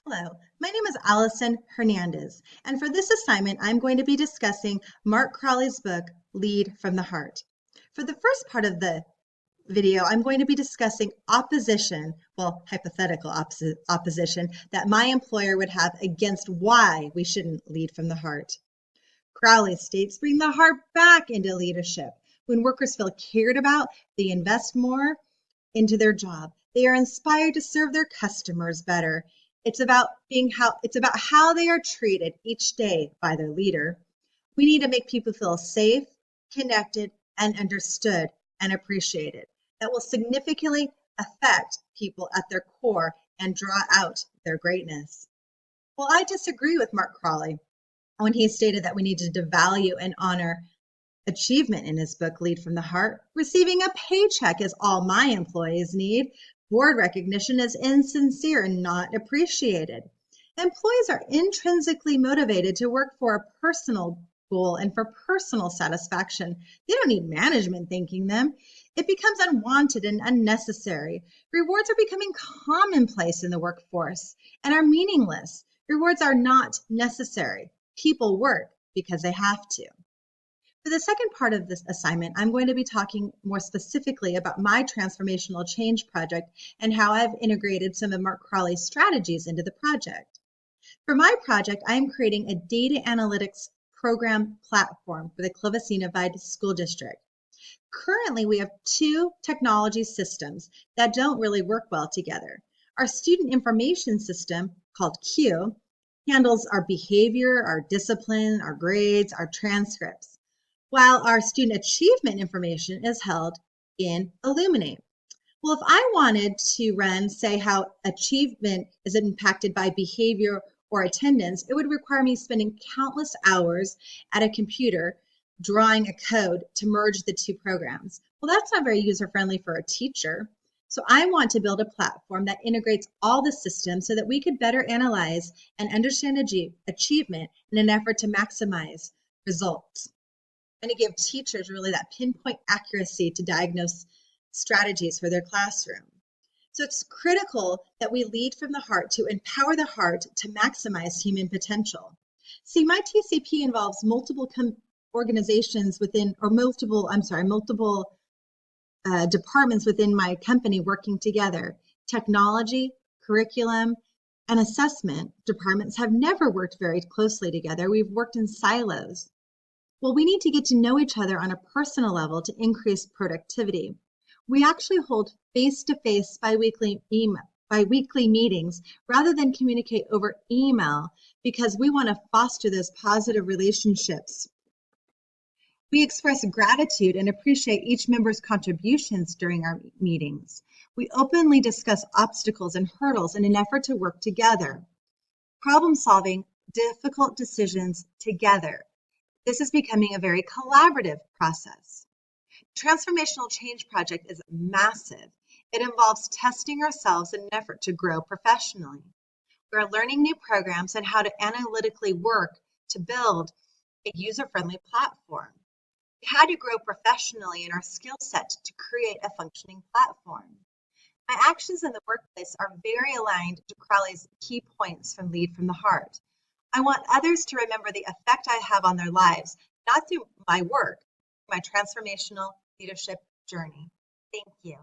Hello, my name is Allison Hernandez, and for this assignment, I'm going to be discussing Mark Crowley's book, Lead from the Heart. For the first part of the video, I'm going to be discussing opposition, well, hypothetical opposition that my employer would have against why we shouldn't lead from the heart. Crowley states, bring the heart back into leadership. When workers feel cared about, they invest more into their job. They are inspired to serve their customers better. It's about how they are treated each day by their leader. We need to make people feel safe, connected, and understood and appreciated. That will significantly affect people at their core and draw out their greatness. Well, I disagree with Mark Crowley when he stated that we needed to value and honor achievement in his book, Lead from the Heart. Receiving a paycheck is all my employees need. Board recognition is insincere and not appreciated. Employees are intrinsically motivated to work for a personal goal and for personal satisfaction. They don't need management thanking them. It becomes unwanted and unnecessary. Rewards are becoming commonplace in the workforce and are meaningless. Rewards are not necessary. People work because they have to. For the second part of this assignment, I'm going to be talking more specifically about my transformational change project and how I've integrated some of Mark Crowley's strategies into the project. For my project, I am creating a data analytics program platform for the Clovis Unified School District. Currently, we have two technology systems that don't really work well together. Our student information system, called Q, handles our behavior, our discipline, our grades, our transcripts, while our student achievement information is held in Illuminate. Well, if I wanted to run, say, how achievement is impacted by behavior or attendance, it would require me spending countless hours at a computer drawing a code to merge the two programs. Well, that's not very user-friendly for a teacher. So I want to build a platform that integrates all the systems so that we could better analyze and understand achievement in an effort to maximize results and to give teachers really that pinpoint accuracy to diagnose strategies for their classroom. So it's critical that we lead from the heart to empower the heart to maximize human potential. See, my TCP involves multiple organizations within, or multiple departments within my company working together. Technology, curriculum, and assessment departments have never worked very closely together. We've worked in silos. Well, we need to get to know each other on a personal level to increase productivity. We actually hold face-to-face biweekly meetings rather than communicate over email because we want to foster those positive relationships. We express gratitude and appreciate each member's contributions during our meetings. We openly discuss obstacles and hurdles in an effort to work together. Problem solving difficult decisions together. This is becoming a very collaborative process. Transformational change project is massive. It involves testing ourselves in an effort to grow professionally. We're learning new programs and how to analytically work to build a user-friendly platform. How to grow professionally in our skill set to create a functioning platform. My actions in the workplace are very aligned to Crowley's key points from Lead from the Heart. I want others to remember the effect I have on their lives, not through my work, my transformational leadership journey. Thank you.